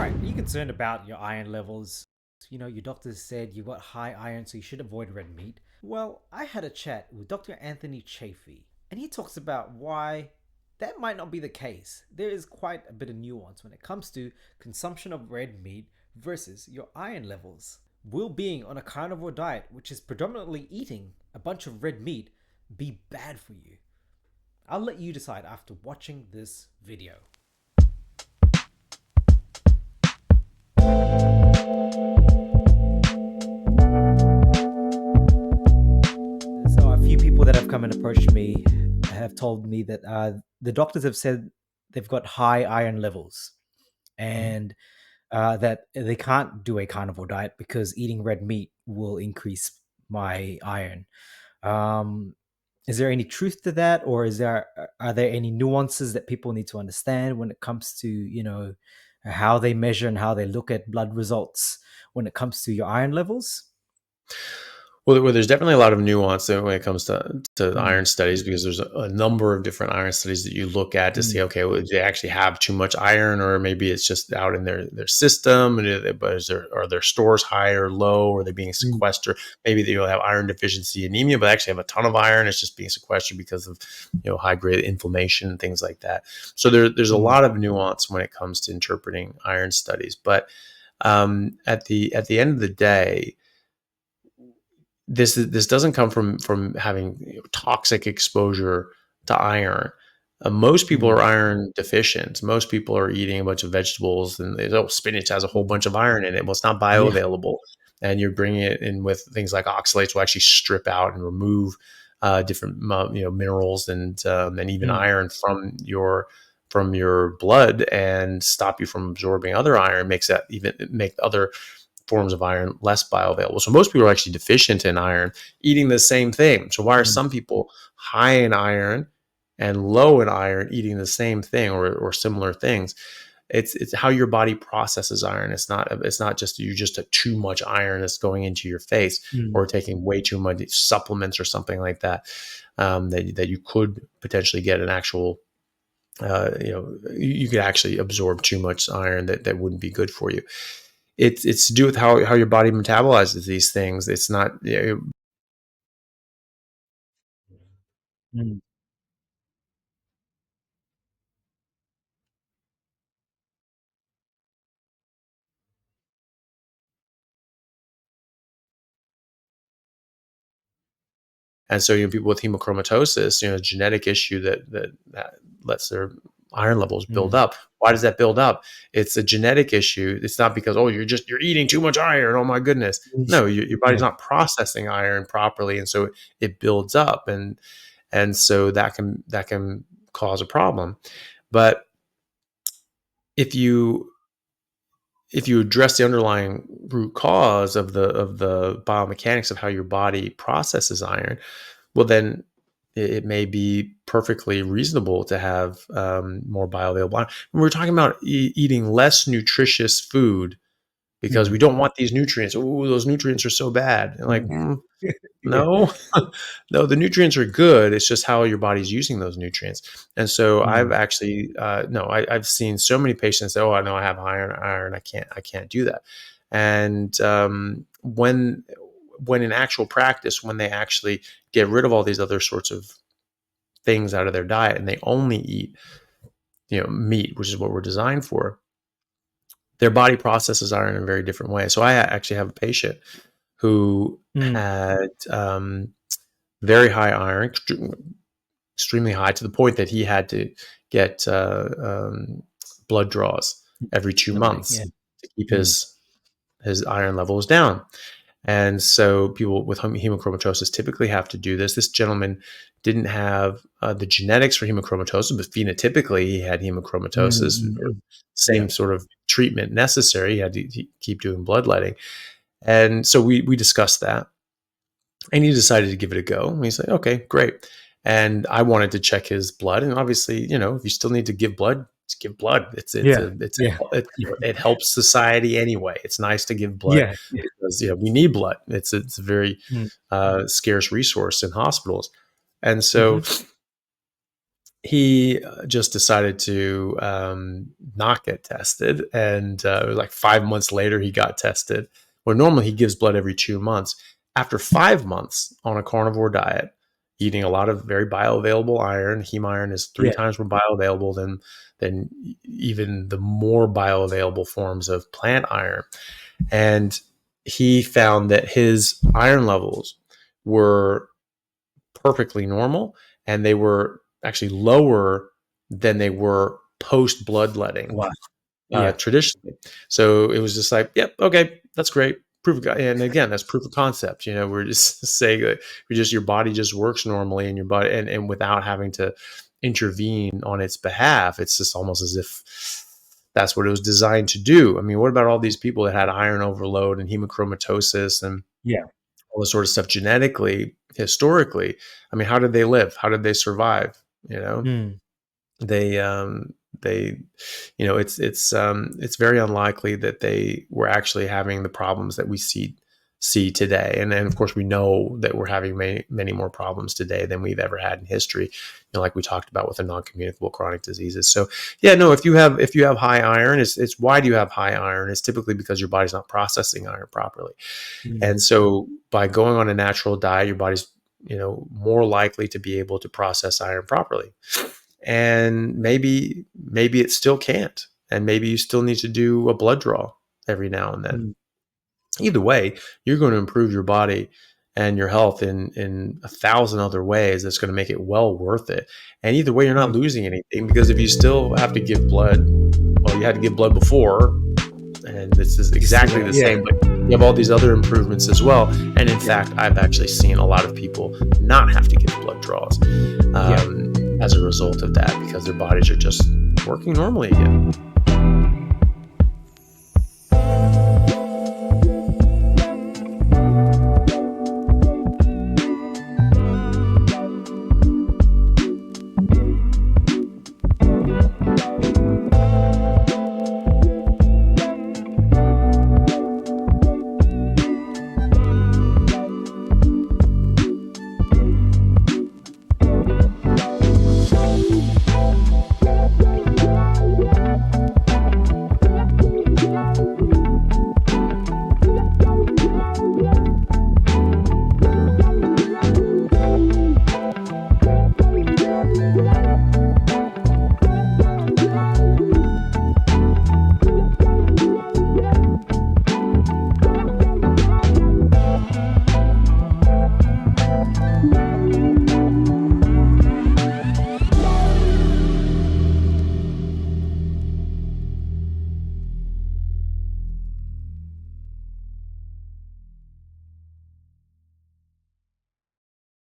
Right. Are you concerned about your iron levels? You know, your doctor said you got high iron, so you should avoid red meat. Well, I had a chat with Dr. Anthony Chaffee, and he talks about why that might not be the case. There is quite a bit of nuance when it comes to consumption of red meat versus your iron levels. Will being on a carnivore diet, which is predominantly eating a bunch of red meat, be bad for you? I'll let you decide after watching this video. So a few people that have come and approached me have told me that the doctors have said they've got high iron levels and that they can't do a carnivore diet because eating red meat will increase my iron. Um, is there any truth to that, or are there any nuances that people need to understand when it comes to how they measure and how they look at blood results when it comes to your iron levels? Well, there's definitely a lot of nuance when it comes to Mm, iron studies, because there's a number of different iron studies that you look at to see, mm, okay, well, do they actually have too much iron, or maybe it's just out in their system, but are their stores high or low, or are they being mm, sequestered? Maybe they have iron deficiency anemia, but actually have a ton of iron. It's just being sequestered because of high grade inflammation and things like that. So there's a mm, lot of nuance when it comes to interpreting iron studies, but at the end of the day, this doesn't come from having toxic exposure to iron. Most people mm. are iron deficient. Most people are eating a bunch of vegetables, and spinach has a whole bunch of iron in it. Well, it's not Yeah. bioavailable, and you're bringing it in with things like oxalates will actually strip out and remove different minerals and even Mm, iron from your blood, and stop you from absorbing other iron. Makes that even make other forms of iron less bioavailable. So most people are actually deficient in iron eating the same thing. So why are mm, some people high in iron and low in iron eating the same thing, or similar things? It's how your body processes iron. It's not just you just a too much iron that's going into your face, mm, or taking way too much supplements or something like that, that you could potentially get an actual you could actually absorb too much iron that wouldn't be good for you. It's to do with how your body metabolizes these things. It's not, mm. and so people with hemochromatosis, genetic issue that lets their iron levels build Mm, up. Why does that build up? It's a genetic issue. It's not because, oh, you're eating too much iron. Oh my goodness. mm. No, your body's Yeah. not processing iron properly, and so it builds up, and so that can cause a problem. But if you if you address the underlying root cause of the biomechanics of how your body processes iron, well, then it may be perfectly reasonable to have more bioavailable iron. And we're talking about eating less nutritious food because we Mm, don't want these nutrients. Oh, those nutrients are so bad. And like, mm. Yeah. no, no, the nutrients are good. It's just how your body's using those nutrients. And so I've Mm, actually, no, I've seen so many patients say, "Oh, I know I have iron. I can't do that." And when in actual practice, when they actually get rid of all these other sorts of things out of their diet, and they only eat, meat, which is what we're designed for, their body processes iron in a very different way. So I actually have a patient who mm. had very high iron, extremely high, to the point that he had to get blood draws every two Okay. months Yeah. to keep Mm, his iron levels down. And so people with hemochromatosis typically have to do this. This gentleman didn't have the genetics for hemochromatosis, but phenotypically he had mm, hemochromatosis, mm, or mm. Yeah. same sort of treatment necessary. He had to keep doing bloodletting. And so we discussed that, and he decided to give it a go. And he's like, okay, great. And I wanted to check his blood, and obviously, if you still need to give blood, just give blood. Yeah. Yeah. It helps society anyway. It's nice to give blood Yeah. Yeah. because we need blood. It's a very Mm, scarce resource in hospitals, and so mhm. he just decided to not get tested, and it was like 5 months later he got tested. Where normally he gives blood every 2 months. After 5 months on a carnivore diet, eating a lot of very bioavailable iron, heme iron is three Yeah. times more bioavailable than even the more bioavailable forms of plant iron, and he found that his iron levels were perfectly normal, and they were actually lower than they were post bloodletting Wow. Yeah. traditionally. So it was just like, yep, okay, that's great. And again, that's proof of concept. We're just saying that your body just works normally, and your body, and without having to intervene on its behalf. It's just almost as if that's what it was designed to do. I mean, what about all these people that had iron overload and hemochromatosis and Yeah. all this sort of stuff genetically, historically? I mean, how did they live? How did they survive? You know, Mm. they they it's very unlikely that they were actually having the problems that we see today. And then of course we know that we're having many more problems today than we've ever had in history, like we talked about with the non-communicable chronic diseases. So yeah, no, if you have high iron, it's why do you have high iron? It's typically because your body's not processing iron properly. Mm. And so by going on a natural diet, your body's more likely to be able to process iron properly. And maybe it still can't, and maybe you still need to do a blood draw every now and then. Mm. Either way, you're going to improve your body and your health in 1,000 other ways that's going to make it well worth it. And either way, you're not Mm. losing anything, because if you still have to give blood, well, you had to give blood before, and this is exactly the Yeah. same, but you have all these other improvements as well. And in Yeah. fact, I've actually seen a lot of people not have to give blood draws Yeah. as a result of that, because their bodies are just working normally again.